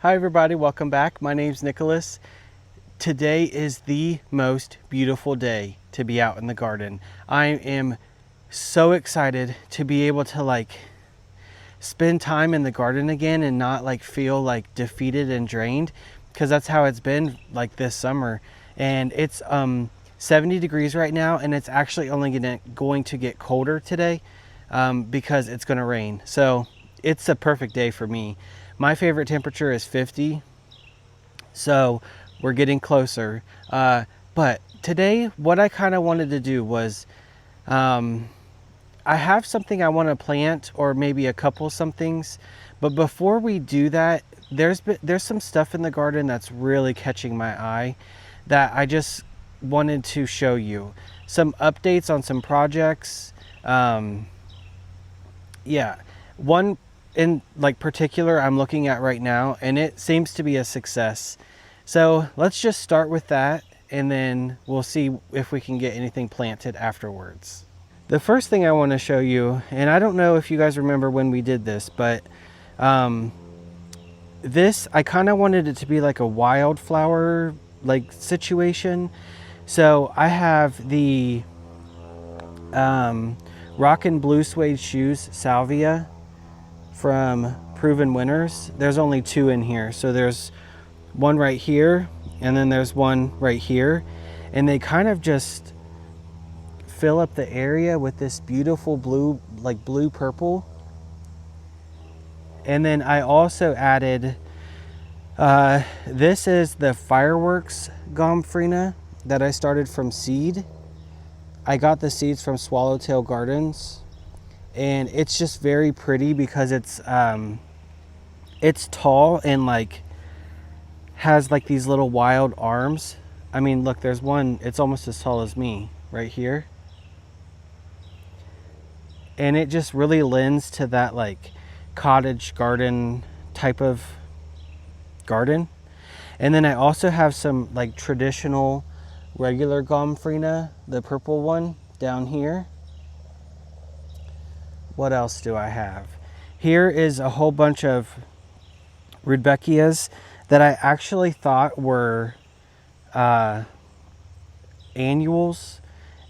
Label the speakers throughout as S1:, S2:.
S1: Hi everybody, welcome back. My name's Nicholas. Today is the most beautiful day to be out in the garden. I am so excited to be able to spend time in the garden again and not feel defeated and drained, because that's how it's been this summer. And it's 70 degrees right now, and it's actually only going to get colder today because it's going to rain. So it's a perfect day for me. My favorite temperature is 50, so we're getting closer. But today, what I kind of wanted to do was, I have something I want to plant, or maybe a couple somethings. But before we do that, there's some stuff in the garden that's really catching my eye that I just wanted to show you. Some updates on some projects. Yeah, one in particular I'm looking at right now, and it seems to be a success. So let's just start with that, and then we'll see if we can get anything planted afterwards. The first thing I want to show you, and I don't know if you guys remember when we did this, but this, I kind of wanted it to be like a wildflower situation. So I have the Rockin' Blue Suede Shoes Salvia from Proven Winners. There's only two in here, so there's one right here and then there's one right here, and they kind of just fill up the area with this beautiful blue, blue purple. And then I also added this is the Fireworks Gomphrena that I started from seed. I got the seeds from Swallowtail Gardens, and it's just very pretty because it's tall and has these little wild arms. I mean, look, there's one, it's almost as tall as me right here. And it just really lends to that cottage garden type of garden. And then I also have some traditional regular Gomphrena, the purple one down here. What else do I have? Here is a whole bunch of Rudbeckias that I actually thought were annuals,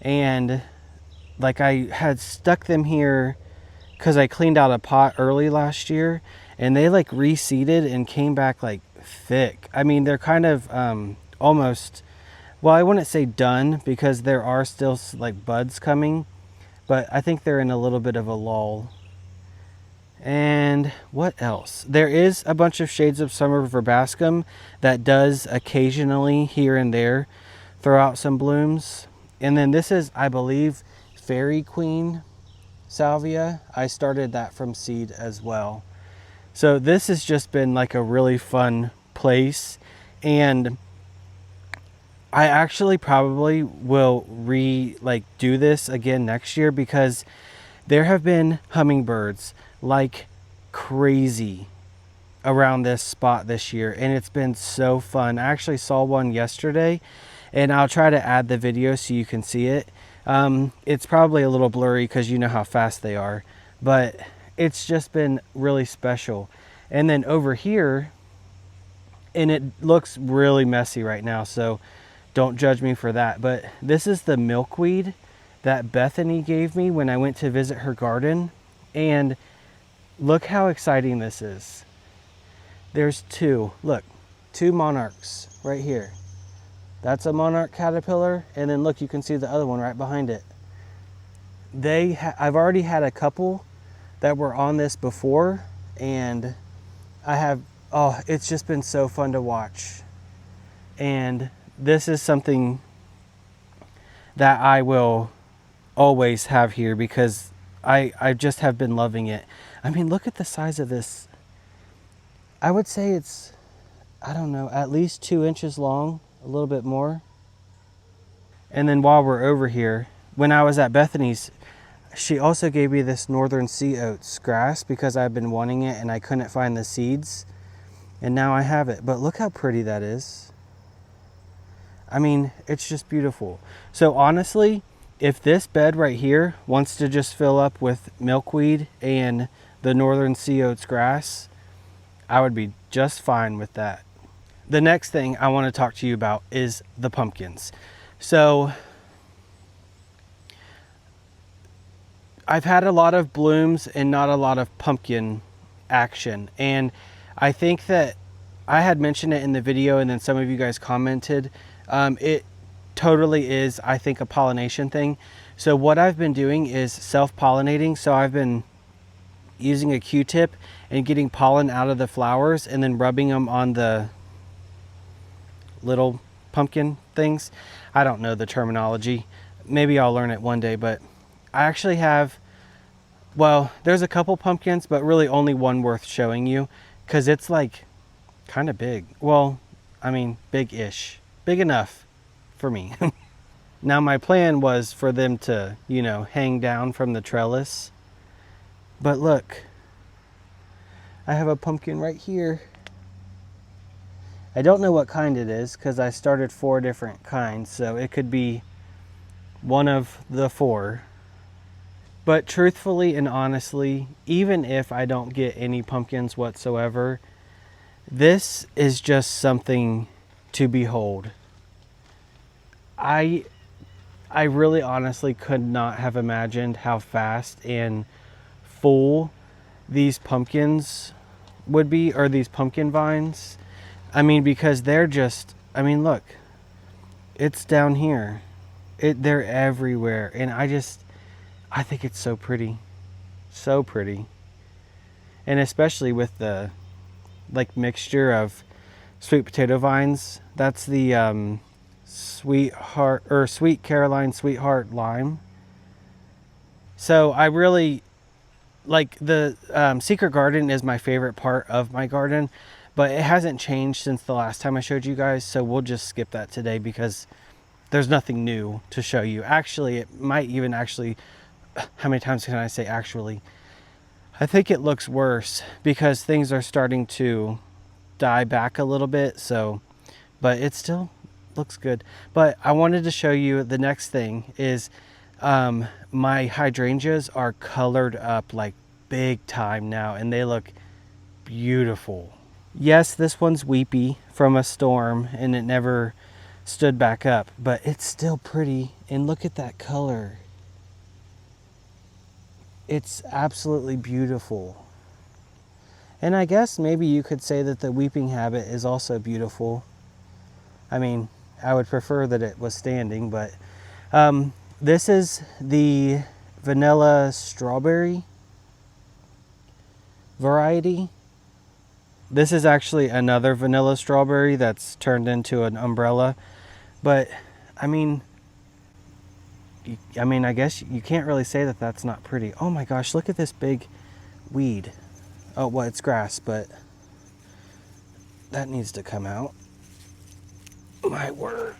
S1: and I had stuck them here because I cleaned out a pot early last year, and they reseeded and came back thick. I mean, they're kind of almost, well, I wouldn't say done because there are still buds coming, but I think they're in a little bit of a lull. And what else? There is a bunch of shades of summer verbascum that does occasionally here and there throw out some blooms. And then this is, I believe, Fairy Queen Salvia. I started that from seed as well. So this has just been a really fun place, and I actually probably will do this again next year, because there have been hummingbirds like crazy around this spot this year, and it's been so fun. I actually saw one yesterday, and I'll try to add the video so you can see it. It's probably a little blurry because you know how fast they are, but it's just been really special. And then over here, and it looks really messy right now, so don't judge me for that, but this is the milkweed that Bethany gave me when I went to visit her garden. And look how exciting this is. There's two, look, two monarchs right here. That's a monarch caterpillar, and then look, you can see the other one right behind it. I've already had a couple that were on this before, and it's just been so fun to watch. And this is something that I will always have here because I just have been loving it. I mean, look at the size of this. I would say it's, I don't know, at least 2 inches long, a little bit more. And then while we're over here, when I was at Bethany's, she also gave me this northern sea oats grass because I've been wanting it and I couldn't find the seeds. And now I have it. But look how pretty that is. I mean, it's just beautiful. So honestly, if this bed right here wants to just fill up with milkweed and the northern sea oats grass, I would be just fine with that. The next thing I want to talk to you about is the pumpkins. So I've had a lot of blooms and not a lot of pumpkin action. And I think that I had mentioned it in the video and then some of you guys commented. It totally is, I think, a pollination thing. So what I've been doing is self-pollinating. So I've been using a Q-tip and getting pollen out of the flowers and then rubbing them on the little pumpkin things. I don't know the terminology. Maybe I'll learn it one day, but I actually have, well, there's a couple pumpkins, but really only one worth showing you because it's like kind of big. Well, I mean, big-ish. Big enough for me. Now my plan was for them to, you know, hang down from the trellis. But look, I have a pumpkin right here. I don't know what kind it is because I started 4 different kinds, so it could be one of the 4. But truthfully and honestly, even if I don't get any pumpkins whatsoever, this is just something to behold. I really honestly could not have imagined how fast and full these pumpkins would be, or these pumpkin vines. I mean, because they're just, I mean, look, it's down here. They're everywhere. And I think it's so pretty. So pretty. And especially with the like mixture of sweet potato vines. That's the Sweet Caroline Sweetheart Lime. So I really like the Secret Garden is my favorite part of my garden, but it hasn't changed since the last time I showed you guys. So we'll just skip that today because there's nothing new to show you. Actually, it might even actually, how many times can I say actually? I think it looks worse because things are starting to die back a little bit. So, but it still looks good. But I wanted to show you the next thing is my hydrangeas are colored up like big time now and they look beautiful. Yes, this one's weepy from a storm and it never stood back up, but it's still pretty. And look at that color. It's absolutely beautiful. And I guess maybe you could say that the weeping habit is also beautiful. I mean, I would prefer that it was standing, but this is the vanilla strawberry variety. This is actually another vanilla strawberry that's turned into an umbrella. But I mean, I guess you can't really say that that's not pretty. Oh my gosh, look at this big weed. Oh, well, it's grass, but that needs to come out. My word.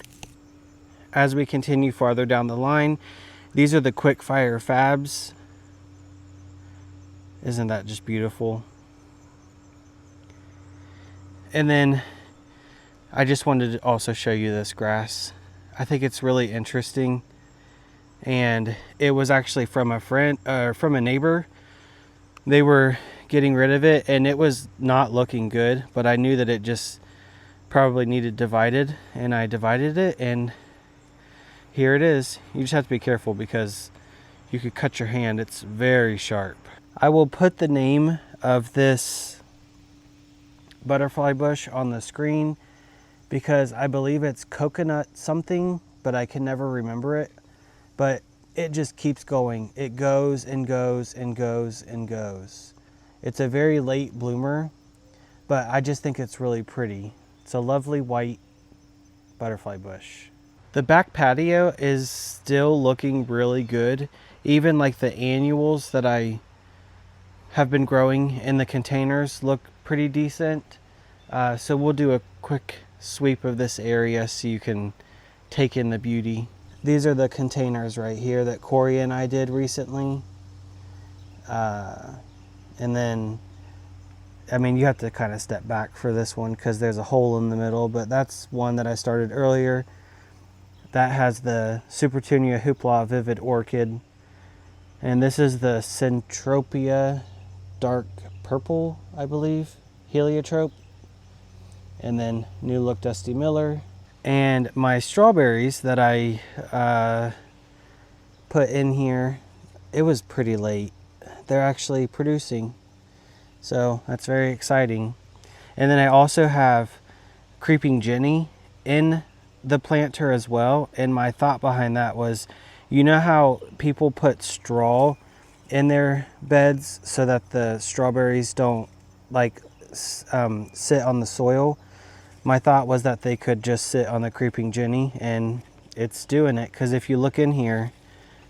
S1: As we continue farther down the line, these are the quick fire fabs. Isn't that just beautiful? And then I just wanted to also show you this grass. I think it's really interesting. And it was actually from a friend, from a neighbor. They were getting rid of it and it was not looking good, but I knew that it just probably needed divided, and I divided it, and here it is. You just have to be careful because you could cut your hand. It's very sharp. I will put the name of this butterfly bush on the screen because I believe it's coconut something, but I can never remember it. But it just keeps going. It goes and goes and goes and goes. It's a very late bloomer, but I just think it's really pretty. It's a lovely white butterfly bush. The back patio is still looking really good. Even like the annuals that I have been growing in the containers look pretty decent. So we'll do a quick sweep of this area so you can take in the beauty. These are the containers right here that Corey and I did recently. And then, I mean, you have to kind of step back for this one because there's a hole in the middle, but that's one that I started earlier. That has the Supertunia Hoopla Vivid Orchid. And this is the Centropia Dark Purple, I believe, heliotrope. And then New Look Dusty Miller. And my strawberries that I put in here, it was pretty late. They're actually producing. So that's very exciting. And then I also have Creeping Jenny in the planter as well. And my thought behind that was, you know how people put straw in their beds so that the strawberries don't like sit on the soil? My thought was that they could just sit on the Creeping Jenny, and it's doing it, because if you look in here,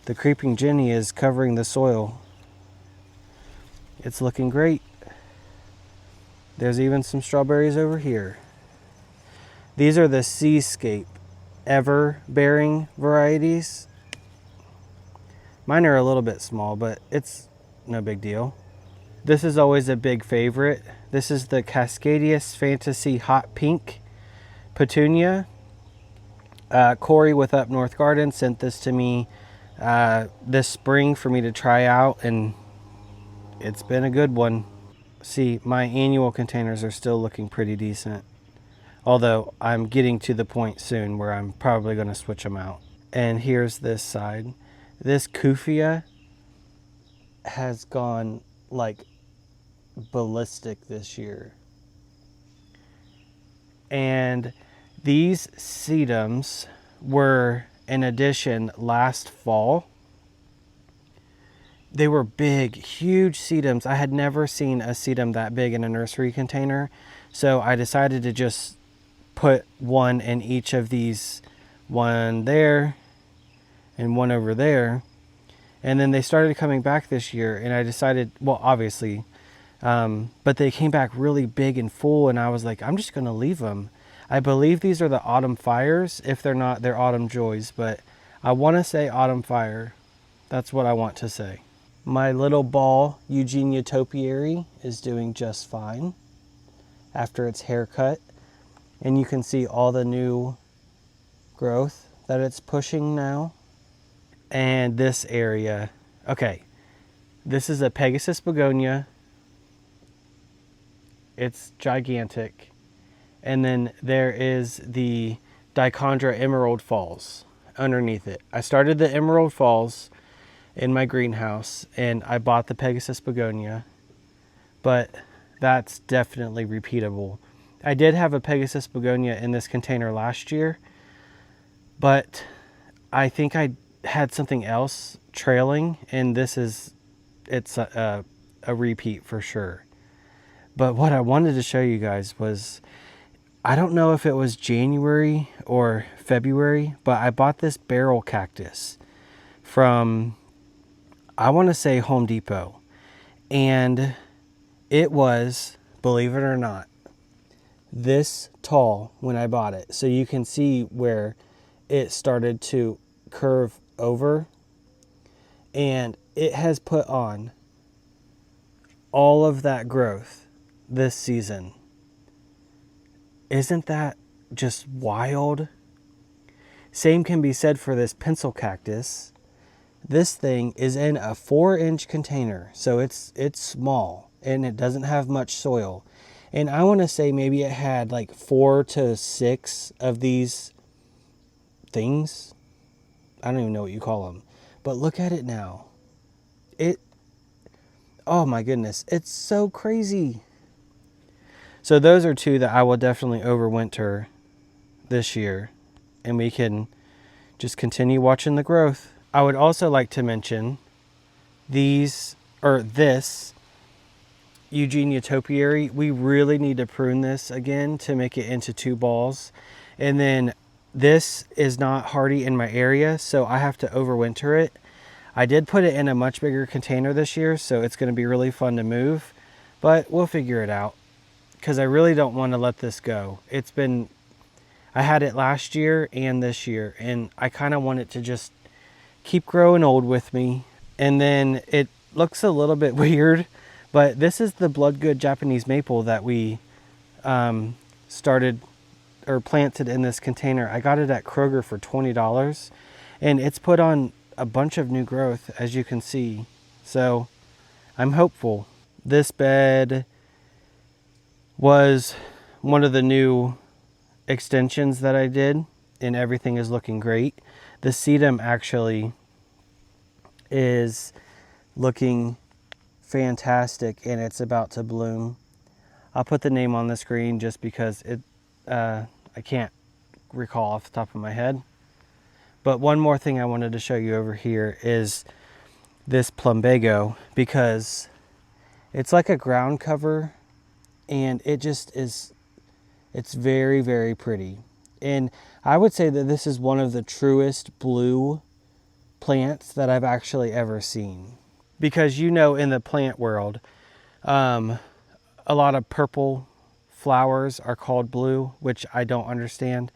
S1: the Creeping Jenny is covering the soil. It's looking great. There's even some strawberries over here. These are the Seascape ever-bearing varieties. Mine are a little bit small, but it's no big deal. This is always a big favorite. This is the Cascadius Fantasy Hot Pink Petunia. Corey with Up North Garden sent this to me this spring for me to try out, and it's been a good one. See, my annual containers are still looking pretty decent. Although I'm getting to the point soon where I'm probably going to switch them out. And here's this side. This Kufia has gone like ballistic this year. And these sedums were an addition last fall. They were big, huge sedums. I had never seen a sedum that big in a nursery container. So I decided to just put one in each of these, one there and one over there. And then they started coming back this year, and I decided, well, obviously, but they came back really big and full, and I was like, I'm just going to leave them. I believe these are the Autumn Fires. If they're not, they're Autumn Joys, but I want to say Autumn Fire. That's what I want to say. My little ball, Eugenia topiary, is doing just fine after its haircut. And you can see all the new growth that it's pushing now. And this area, okay, this is a Pegasus begonia. It's gigantic. And then there is the Dichondra Emerald Falls underneath it. I started the Emerald Falls in my greenhouse, and I bought the Pegasus begonia, but that's definitely repeatable. I did have a Pegasus begonia in this container last year, but I think I had something else trailing, and it's a repeat for sure. But what I wanted to show you guys was, I don't know if it was January or February, but I bought this barrel cactus from, I want to say, Home Depot. And it was, believe it or not, this tall when I bought it. So you can see where it started to curve over, and it has put on all of that growth this season. Isn't that just wild? Same can be said for this pencil cactus. This thing is in a 4-inch container, so it's small and it doesn't have much soil. And I want to say maybe it had like 4 to 6 of these things. I don't even know what you call them. But look at it now. Oh my goodness, it's so crazy. So those are two that I will definitely overwinter this year, and we can just continue watching the growth. I would also like to mention this Eugenia topiary. We really need to prune this again to make it into 2 balls. And then this is not hardy in my area, so I have to overwinter it. I did put it in a much bigger container this year, so it's going to be really fun to move, but we'll figure it out, because I really don't want to let this go. I had it last year and this year, and I kind of want it to just keep growing old with me. And then it looks a little bit weird, but this is the Bloodgood Japanese maple that we started or planted in this container. I got it at Kroger for $20, and it's put on a bunch of new growth, as you can see. So I'm hopeful. This bed was one of the new extensions that I did, and everything is looking great. The sedum actually is looking fantastic, and it's about to bloom. I'll put the name on the screen just because I can't recall off the top of my head. But one more thing I wanted to show you over here is this plumbago, because it's like a ground cover, and it just is, it's very, very pretty. And I would say that this is one of the truest blue plants that I've actually ever seen. Because in the plant world, a lot of purple flowers are called blue, which I don't understand.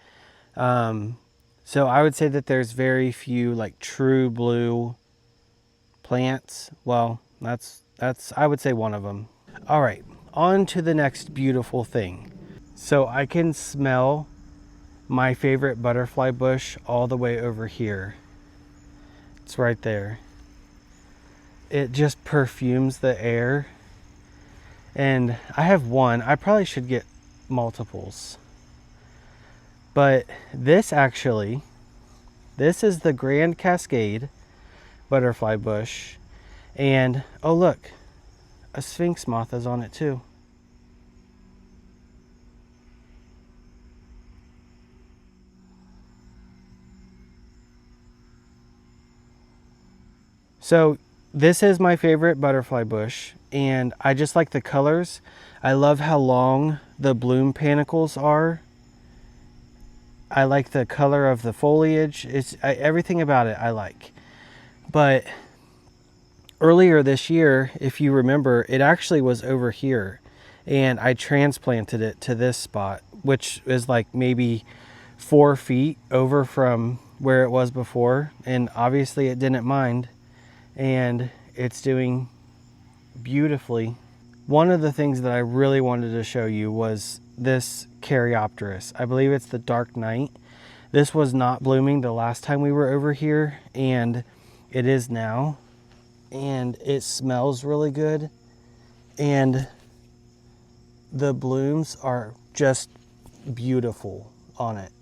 S1: So I would say that there's very few like true blue plants. Well, that's I would say one of them. All right, on to the next beautiful thing. So I can smell my favorite butterfly bush all the way over here. It's right there. It just perfumes the air. And I have one. I probably should get multiples. But this is the Grand Cascade butterfly bush. And oh look, a sphinx moth is on it too. So this is my favorite butterfly bush, and I just like the colors. I love how long the bloom panicles are. I like the color of the foliage. Everything about it I like. But earlier this year, if you remember, it actually was over here, and I transplanted it to this spot, which is like maybe 4 feet over from where it was before, and obviously it didn't mind, and it's doing beautifully. One of the things that I really wanted to show you was this Caryopteris. I believe it's the Dark Knight. This was not blooming the last time we were over here, and it is now. And it smells really good. And the blooms are just beautiful on it.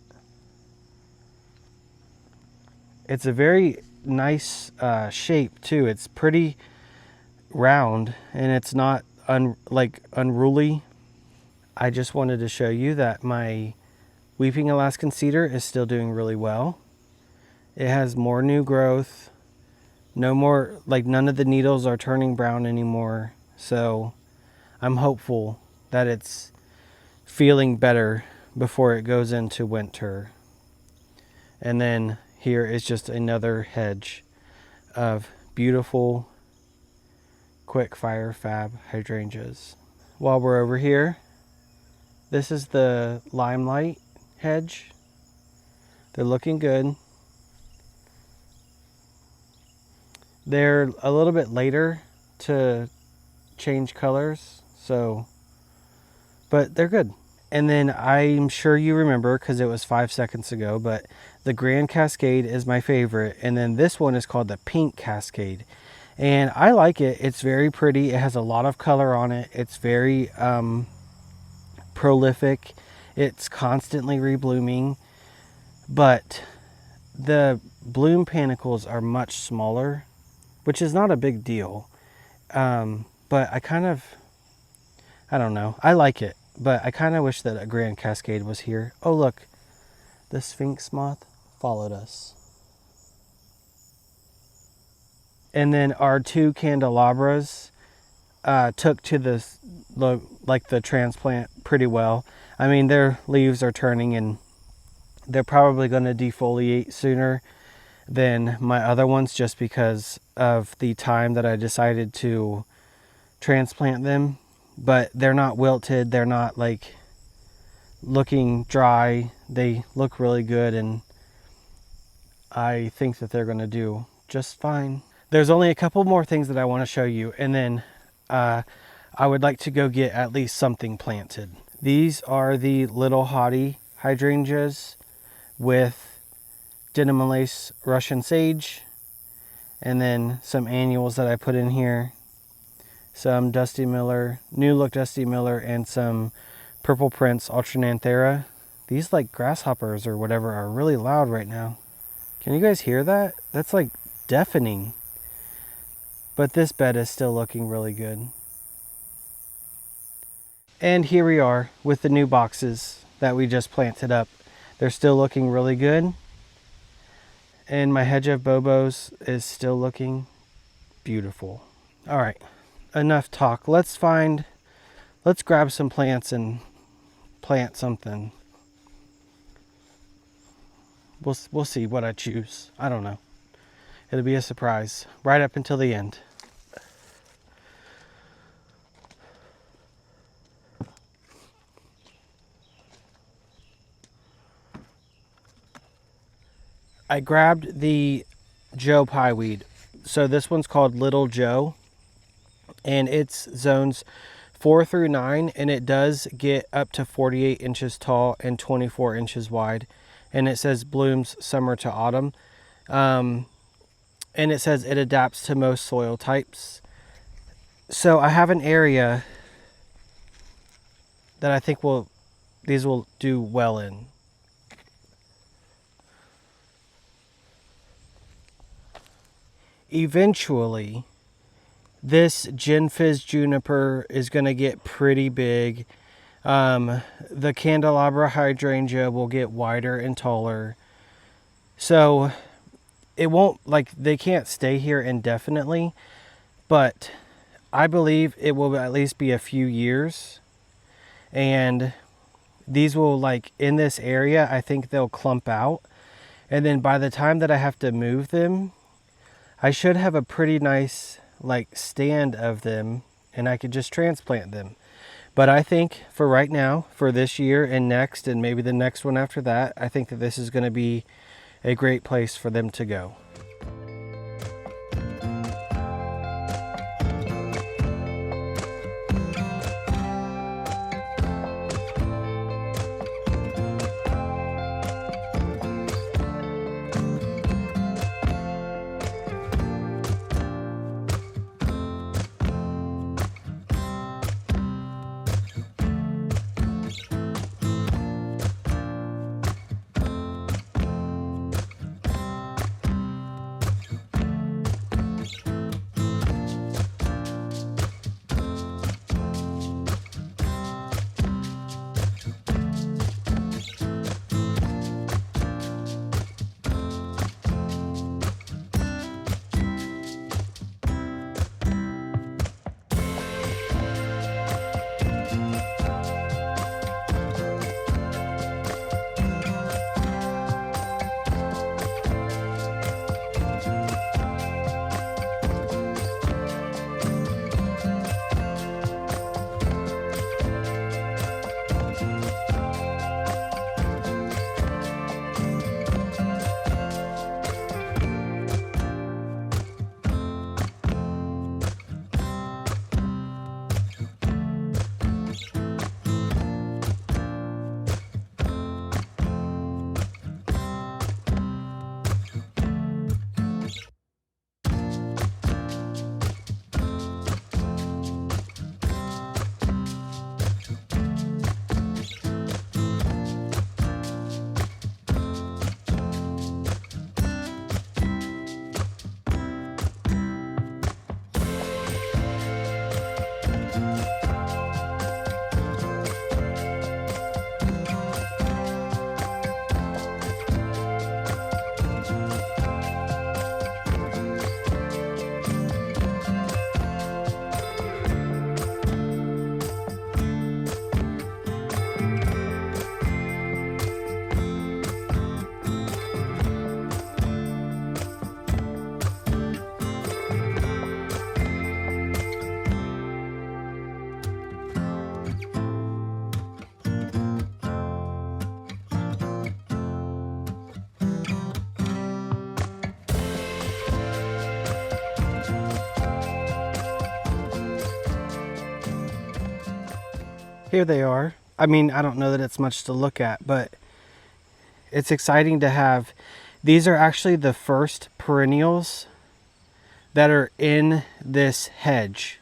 S1: It's a very nice shape too. It's pretty round, and it's not unruly. I just wanted to show you that my Weeping Alaskan Cedar is still doing really well. It has more new growth. No more, none of the needles are turning brown anymore. So I'm hopeful that it's feeling better before it goes into winter. And then here is just another hedge of beautiful quick fire fab hydrangeas. While we're over here, this is the limelight hedge. They're looking good. They're a little bit later to change colors, but they're good. And then I'm sure you remember, because it was 5 seconds ago, but the Grand Cascade is my favorite. And then this one is called the Pink Cascade. And I like it. It's very pretty. It has a lot of color on it. It's very prolific. It's constantly reblooming. But the bloom panicles are much smaller, which is not a big deal. But I don't know. I like it. But I kind of wish that a Grand Cascade was here. Oh, look. The sphinx moth followed us. And then our 2 candelabras took to the transplant pretty well. I mean, their leaves are turning, and they're probably going to defoliate sooner than my other ones, just because of the time that I decided to transplant them. But they're not wilted. They're not looking dry. They look really good, and I think that they're going to do just fine. There's only a couple more things that I want to show you, and then I would like to go get at least something planted. These are the Little Hottie hydrangeas with Dinamalace Russian sage, and then some annuals that I put in here. Some Dusty Miller, New Look Dusty Miller, and some Purple Prince Alternanthera. These like grasshoppers or whatever are really loud right now. Can you guys hear that? That's like deafening. But this bed is still looking really good. And here we are with the new boxes that we just planted up. They're still looking really good. And my hedge of bobos is still looking beautiful. All right, enough talk. Let's grab some plants and plant something. We'll see what I choose. I don't know. It'll be a surprise right up until the end. I grabbed the Joe Pye Weed. So this one's called Little Joe, and it's zones 4 through 9, and it does get up to 48 inches tall and 24 inches wide. And it says blooms summer to autumn. And it says it adapts to most soil types. So I have an area that I think these will do well in. Eventually, this Gin Fizz juniper is going to get pretty big. The candelabra hydrangea will get wider and taller. So it won't, like, they can't stay here indefinitely, but I believe it will at least be a few years. And these will, like, in this area, I think they'll clump out. And then by the time that I have to move them, I should have a pretty nice like stand of them, and I could just transplant them. But I think for right now, for this year and next, and maybe the next one after that, I think that this is going to be a great place for them to go. Here they are. I mean, I don't know that it's much to look at, but it's exciting to have. These are actually the first perennials that are in this hedge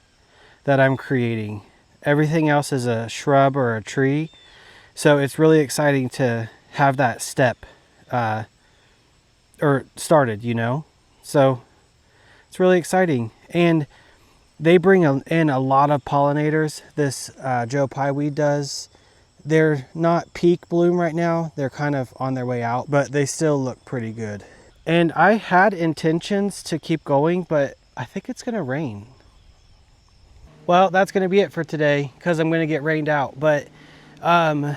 S1: that I'm creating. Everything else is a shrub or a tree. So it's really exciting to have that step or started, you know. So it's really exciting. And they bring in a lot of pollinators. This Joe Pye Weed does. They're not peak bloom right now. They're kind of on their way out, but they still look pretty good. And I had intentions to keep going, but I think it's gonna rain. Well, that's gonna be it for today because I'm gonna get rained out. But I'm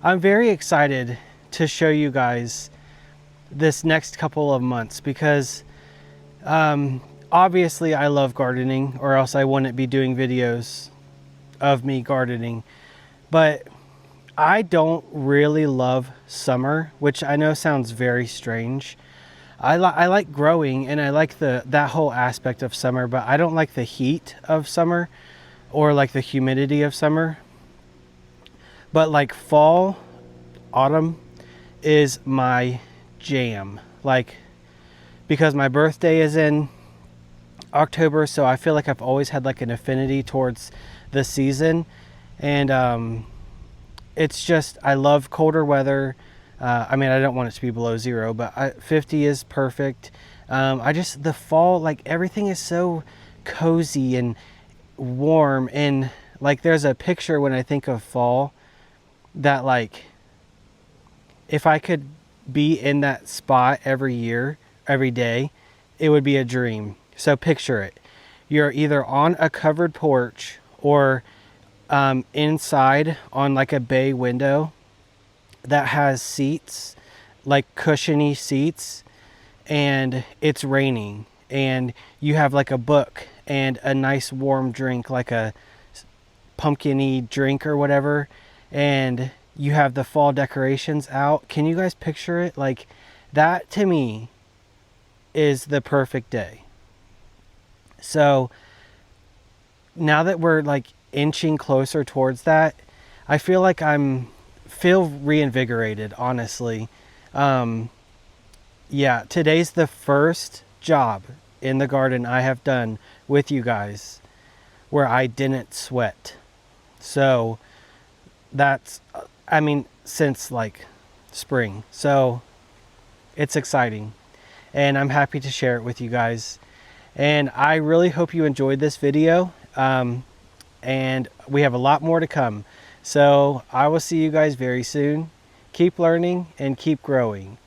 S1: very excited to show you guys this next couple of months because obviously I love gardening, or else I wouldn't be doing videos of me gardening. But I don't really love summer, which I know sounds very strange. I like growing and I like that whole aspect of summer, but I don't like the heat of summer or like the humidity of summer. But like fall, autumn is my jam. Like, because my birthday is in October, so I feel like I've always had like an affinity towards the season. And it's just, I love colder weather. I mean, I don't want it to be below 0, but 50 is perfect. The fall, like everything is so cozy and warm. And like, there's a picture when I think of fall that like, if I could be in that spot every year, every day, it would be a dream. So picture it. You're either on a covered porch or inside on like a bay window that has seats, like cushiony seats, and it's raining, and you have like a book and a nice warm drink, like a pumpkin-y drink or whatever, and you have the fall decorations out. Can you guys picture it? Like, that to me is the perfect day. So now that we're like inching closer towards that, I feel like feel reinvigorated, honestly. Yeah, today's the first job in the garden I have done with you guys where I didn't sweat. So that's, I mean, since like spring. So it's exciting and I'm happy to share it with you guys. And I really hope you enjoyed this video. And we have a lot more to come. So I will see you guys very soon. Keep learning and keep growing.